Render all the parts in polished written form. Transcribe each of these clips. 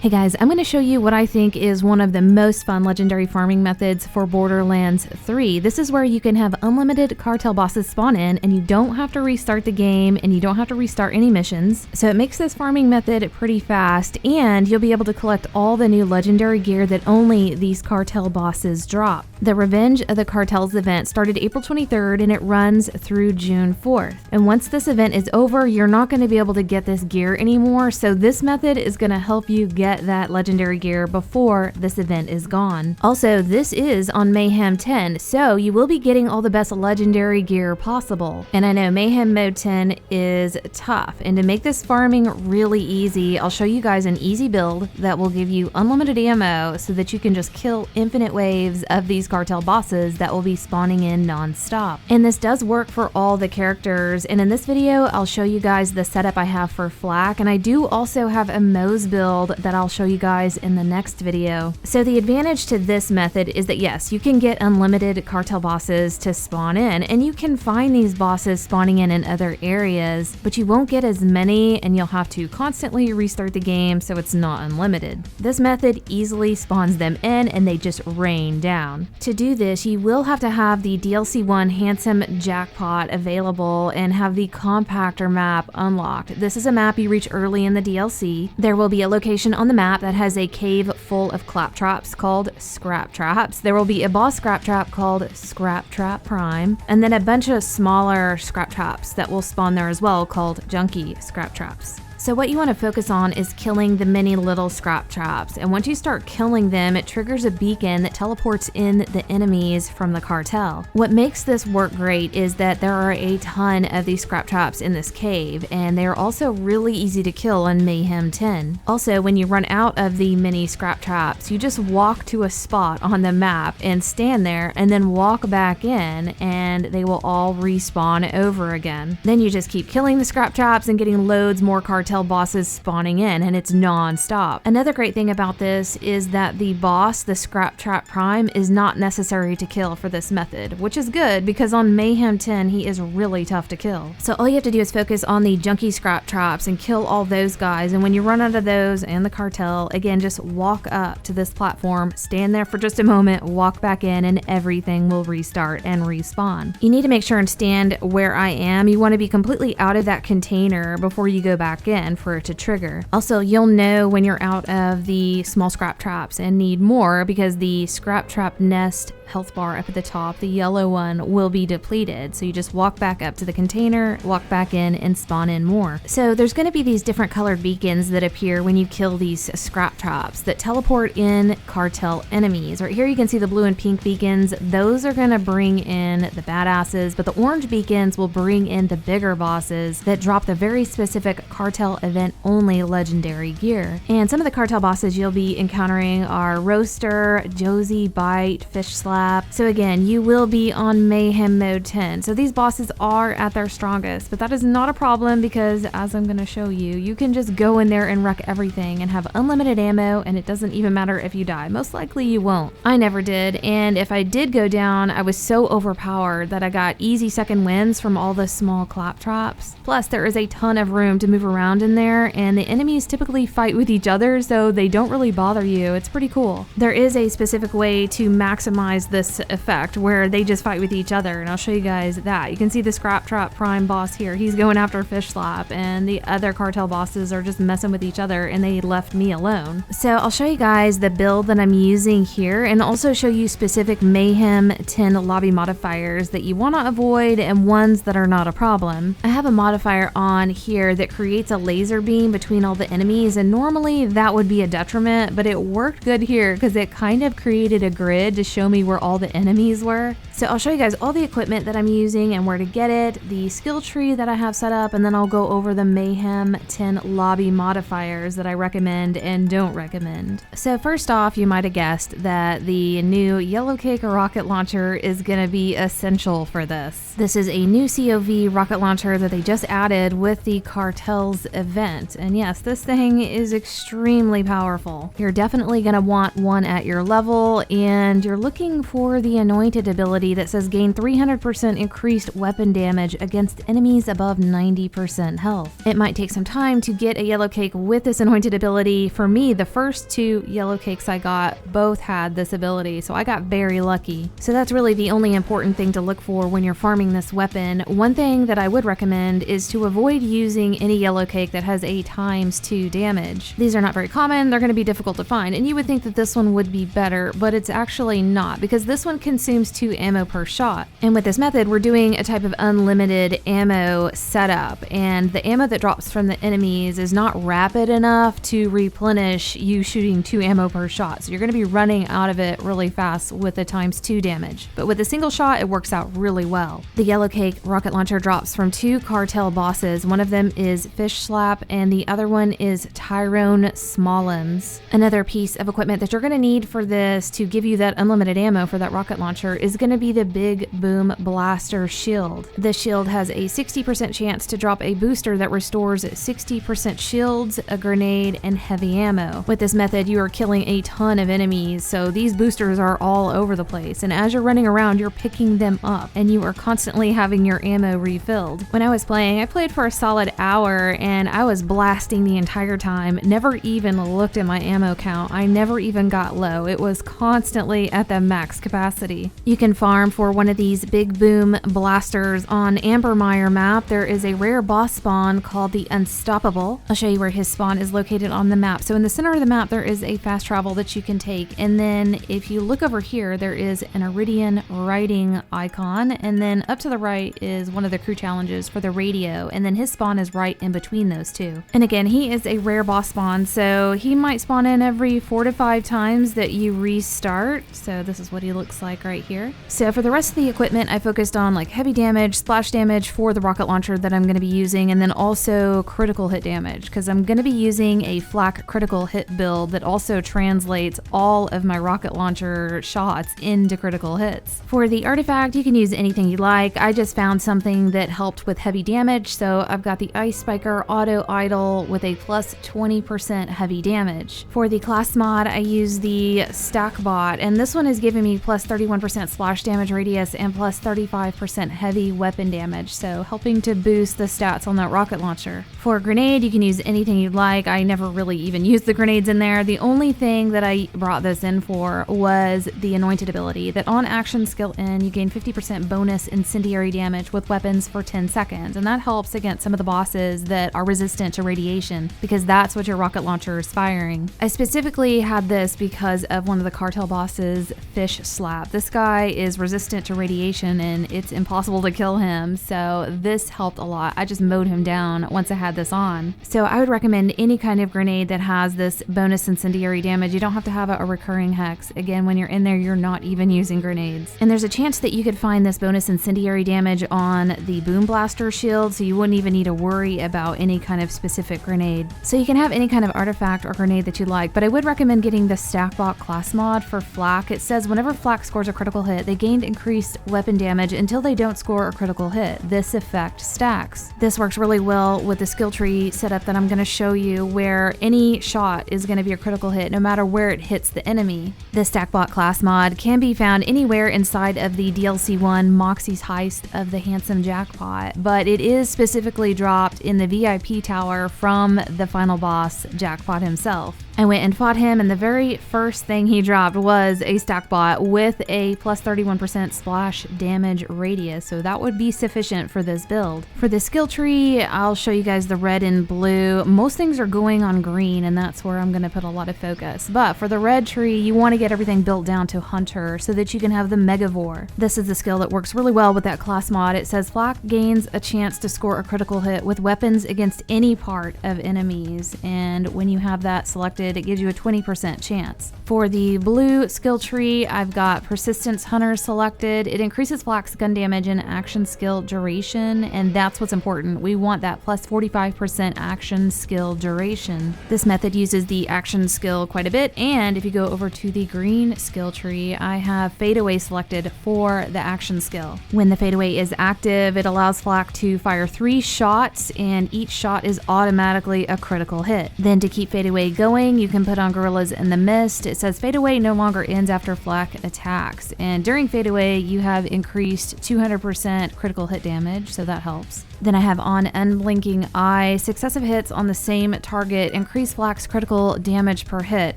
Hey guys, I'm going to show you what I think is one of the most fun legendary farming methods for Borderlands 3. This is where you can have unlimited cartel bosses spawn in and you don't have to restart the game and you don't have to restart any missions. So it makes this farming method pretty fast and you'll be able to collect all the new legendary gear that only these cartel bosses drop. The Revenge of the Cartels event started April 23rd and it runs through June 4th. And once this event is over, you're not going to be able to get this gear anymore. So this method is going to help you get that legendary gear before this event is gone. Also, this is on Mayhem 10, so you will be getting all the best legendary gear possible. And I know Mayhem Mode 10 is tough, and to make this farming really easy, I'll show you guys an easy build that will give you unlimited ammo so that you can just kill infinite waves of these cartel bosses that will be spawning in non-stop. And this does work for all the characters, and in this video I'll show you guys the setup I have for Flak, and I do also have a Moze build that I'll show you guys in the next video. So the advantage to this method is that yes, you can get unlimited cartel bosses to spawn in, and you can find these bosses spawning in other areas, but you won't get as many and you'll have to constantly restart the game, so it's not unlimited. This method easily spawns them in and they just rain down. To do this, you will have to have the DLC 1 Handsome Jackpot available and have the Compactor map unlocked. This is a map you reach early in the DLC. There will be a location on the map that has a cave full of claptraps called Scraptraps. There will be a boss Scraptrap called Scraptrap Prime, and then a bunch of smaller Scraptraps that will spawn there as well called Junkie Scraptraps. So what you want to focus on is killing the many little scrap traps, and once you start killing them, it triggers a beacon that teleports in the enemies from the cartel. What makes this work great is that there are a ton of these scrap traps in this cave, and they are also really easy to kill on Mayhem 10. Also, when you run out of the mini scrap traps, you just walk to a spot on the map and stand there and then walk back in, and they will all respawn over again. Then you just keep killing the scrap traps and getting loads more cartel bosses spawning in, and it's non-stop. Another great thing about this is that the boss, the Scraptrap Prime, is not necessary to kill for this method, which is good because on Mayhem 10 he is really tough to kill. So all you have to do is focus on the junkie scrap traps and kill all those guys, and when you run out of those and the cartel, again, just walk up to this platform, stand there for just a moment, walk back in, and everything will restart and respawn. You need to make sure and stand where I am. You want to be completely out of that container before you go back in for it to trigger. Also, you'll know when you're out of the small scrap traps and need more because the scrap trap nest health bar up at the top, the yellow one, will be depleted. So you just walk back up to the container, walk back in, and spawn in more. So there's going to be these different colored beacons that appear when you kill these scrap traps that teleport in cartel enemies. Right here you can see the blue and pink beacons. Those are going to bring in the badasses, but the orange beacons will bring in the bigger bosses that drop the very specific cartel event only legendary gear. And some of the cartel bosses you'll be encountering are Roaster, Josie, Bite, Fish Slap. So again, you will be on Mayhem Mode 10. So these bosses are at their strongest, but that is not a problem because, as I'm going to show you, you can just go in there and wreck everything and have unlimited ammo, and it doesn't even matter if you die. Most likely you won't. I never did, and if I did go down, I was so overpowered that I got easy second wins from all the small claptraps. Plus, there is a ton of room to move around in there, and the enemies typically fight with each other, so they don't really bother you. It's pretty cool. There is a specific way to maximize this effect where they just fight with each other, and I'll show you guys that. You can see the Scraptrap Prime boss here. He's going after Fish Slap, and the other cartel bosses are just messing with each other, and they left me alone. So I'll show you guys the build that I'm using here, and also show you specific Mayhem 10 lobby modifiers that you want to avoid and ones that are not a problem. I have a modifier on here that creates a laser beam between all the enemies, and normally that would be a detriment, but it worked good here because it kind of created a grid to show me where all the enemies were. So I'll show you guys all the equipment that I'm using and where to get it, the skill tree that I have set up, and then I'll go over the Mayhem 10 lobby modifiers that I recommend and don't recommend. So first off, you might have guessed that the new Yellow Cake rocket launcher is going to be essential for this. This is a new COV rocket launcher that they just added with the Cartel's event, and yes, this thing is extremely powerful. You're definitely going to want one at your level, and you're looking for the anointed ability ability that says gain 300% increased weapon damage against enemies above 90% health. It might take some time to get a yellow cake with this anointed ability. For me, the first 2 yellow cakes I got both had this ability, so I got very lucky. So that's really the only important thing to look for when you're farming this weapon. One thing that I would recommend is to avoid using any yellow cake that has a ×2 damage. These are not very common, they're going to be difficult to find, and you would think that this one would be better, but it's actually not, because this one consumes 2 ammo per shot. And with this method, we're doing a type of unlimited ammo setup, and the ammo that drops from the enemies is not rapid enough to replenish you shooting 2 ammo per shot. So you're going to be running out of it really fast with the ×2 damage. But with a single shot, it works out really well. The yellow cake rocket launcher drops from 2 Cartel bosses. One of them is Fish Slap, and the other one is Tyrone Smallums. Another piece of equipment that you're going to need for this to give you that unlimited ammo for that rocket launcher is going to be the Big Boom Blaster Shield. This shield has a 60% chance to drop a booster that restores 60% shields, a grenade, and heavy ammo. With this method, you are killing a ton of enemies, so these boosters are all over the place, and as you're running around, you're picking them up, and you are constantly having your ammo refilled. When I was playing, I played for a solid hour, and I was blasting the entire time, never even looked at my ammo count. I never even got low. It was constantly at the max capacity. You can farm for one of these Big Boom Blasters on Ambermire map. There is a rare boss spawn called the Unstoppable. I'll show you where his spawn is located on the map. So in the center of the map, there is a fast travel that you can take, and then if you look over here, there is an Iridian riding icon, and then up to the right is one of the crew challenges for the radio, and then his spawn is right in between those two. And again, he is a rare boss spawn, so he might spawn in every 4 to 5 times that you restart. So this is what he looks like right here. So for the rest of the equipment, I focused on like heavy damage, splash damage for the rocket launcher that I'm going to be using, and then also critical hit damage, because I'm going to be using a flak critical hit build that also translates all of my rocket launcher shots into critical hits. For the artifact, you can use anything you like. I just found something that helped with heavy damage, so I've got the Ice Spiker Auto Idol with a plus 20% heavy damage. For the class mod, I use the Stack Bot, and this one is giving me plus 31% splash damage radius and plus 35% heavy weapon damage, so helping to boost the stats on that rocket launcher. For a grenade, you can use anything you'd like. I never really even used the grenades in there. The only thing that I brought this in for was the anointed ability that on action skill N, you gain 50% bonus incendiary damage with weapons for 10 seconds, and that helps against some of the bosses that are resistant to radiation, because that's what your rocket launcher is firing. I specifically had this because of one of the Cartel bosses, Fish Slap. This guy is resistant to radiation and it's impossible to kill him, so this helped a lot. I just mowed him down once I had this on. So I would recommend any kind of grenade that has this bonus incendiary damage. You don't have to have a recurring hex. Again, when you're in there, you're not even using grenades. And there's a chance that you could find this bonus incendiary damage on the Boom Blaster shield, so you wouldn't even need to worry about any kind of specific grenade. So you can have any kind of artifact or grenade that you like, but I would recommend getting the Stackbot class mod for flak. It says whenever flak scores a critical hit, they gained increased weapon damage until they don't score a critical hit. This effect stacks. This works really well with the skill tree setup that I'm going to show you, where any shot is going to be a critical hit no matter where it hits the enemy. The Stackbot class mod can be found anywhere inside of the DLC 1 Moxie's Heist of the Handsome Jackpot, but it is specifically dropped in the VIP tower from the final boss, Jackpot himself. I went and fought him, and the very first thing he dropped was a stack bot with a plus 31% splash damage radius, so that would be sufficient for this build. For the skill tree, I'll show you guys the red and blue. Most things are going on green, and that's where I'm going to put a lot of focus. But for the red tree, you want to get everything built down to Hunter so that you can have the Megavore. This is the skill that works really well with that class mod. It says Flak gains a chance to score a critical hit with weapons against any part of enemies, and when you have that selected, it gives you a 20% chance. For the blue skill tree, I've got Persistence Hunter selected. It increases Flak's gun damage and action skill duration, and that's what's important. We want that plus 45% action skill duration. This method uses the action skill quite a bit, and if you go over to the green skill tree, I have Fadeaway selected for the action skill. When the Fadeaway is active, it allows Flak to fire 3 shots, and each shot is automatically a critical hit. Then to keep Fadeaway going, Vending you can put on Gorillas in the Mist. It says Fade Away no longer ends after flak attacks. And during Fade Away, you have increased 200% critical hit damage, so that helps. Then I have on Unblinking Eye. Successive hits on the same target increase flak's critical damage per hit.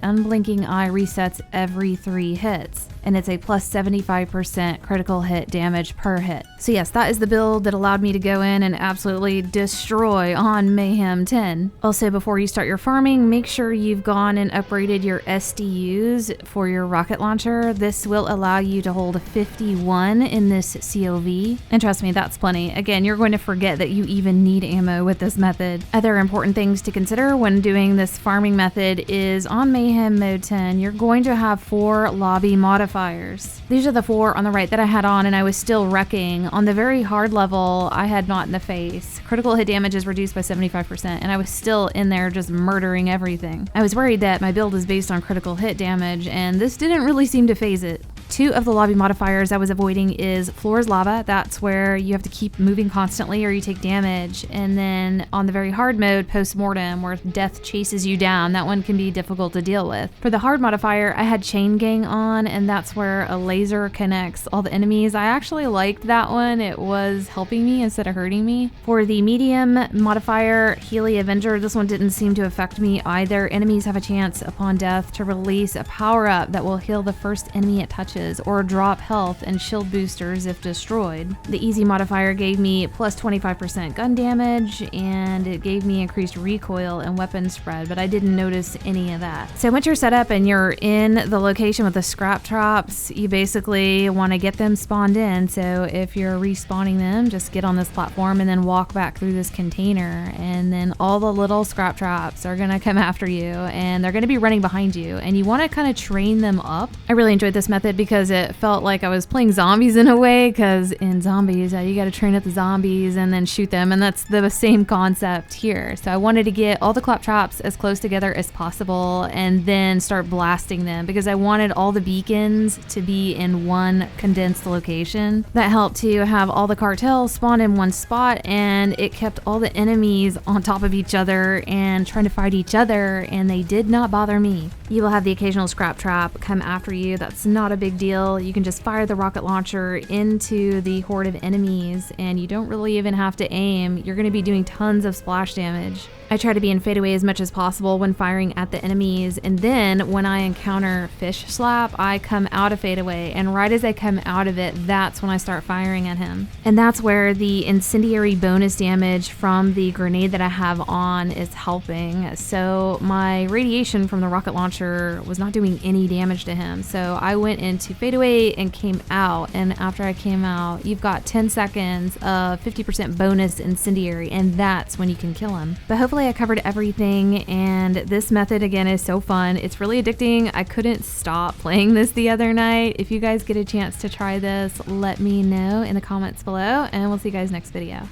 Unblinking Eye resets every 3 hits. And it's a plus 75% critical hit damage per hit. So yes, that is the build that allowed me to go in and absolutely destroy on Mayhem 10. Also, before you start your farming, make sure you've gone and upgraded your SDUs for your rocket launcher. This will allow you to hold 51 in this COV. And trust me, that's plenty. Again, you're going to forget that you even need ammo with this method. Other important things to consider when doing this farming method is on Mayhem Mode 10, you're going to have 4 lobby modifiers. These are the 4 on the right that I had on and I was still wrecking. On the very hard level, I had Not in the Face. Critical hit damage is reduced by 75% and I was still in there just murdering everything. I was worried that my build is based on critical hit damage and this didn't really seem to phase it. 2 of the lobby modifiers I was avoiding is Floor is Lava. That's where you have to keep moving constantly or you take damage. And then on the very hard mode, Post-Mortem, where death chases you down, that one can be difficult to deal with. For the hard modifier, I had Chain Gang on, and that's where a laser connects all the enemies. I actually liked that one. It was helping me instead of hurting me. For the medium modifier, Healy Avenger, this one didn't seem to affect me either. Enemies have a chance upon death to release a power-up that will heal the first enemy it touches, or drop health and shield boosters if destroyed. The easy modifier gave me plus 25% gun damage and it gave me increased recoil and weapon spread, but I didn't notice any of that. So once you're set up and you're in the location with the scrap traps, you basically want to get them spawned in. So if you're respawning them, just get on this platform and then walk back through this container, and then all the little scrap traps are going to come after you and they're going to be running behind you, and you want to kind of train them up. I really enjoyed this method because it felt like I was playing zombies in a way, because in zombies you got to train up the zombies and then shoot them, and that's the same concept here. So I wanted to get all the clap traps as close together as possible and then start blasting them, because I wanted all the beacons to be in one condensed location. That helped to have all the cartels spawn in one spot, and it kept all the enemies on top of each other and trying to fight each other, and they did not bother me. You will have the occasional scrap trap come after you. That's not a big deal. You can just fire the rocket launcher into the horde of enemies and you don't really even have to aim. You're going to be doing tons of splash damage. I try to be in fadeaway as much as possible when firing at the enemies, and then when I encounter Fish Slap, I come out of fadeaway, and right as I come out of it, that's when I start firing at him. And that's where the incendiary bonus damage from the grenade that I have on is helping. So my radiation from the rocket launcher was not doing any damage to him. So I went into fadeaway and came out, and after I came out, you've got 10 seconds of 50% bonus incendiary, and that's when you can kill him. But hopefully I covered everything, and this method again is so fun. It's really addicting. I couldn't stop playing this the other night. If you guys get a chance to try this, let me know in the comments below, and we'll see you guys next video.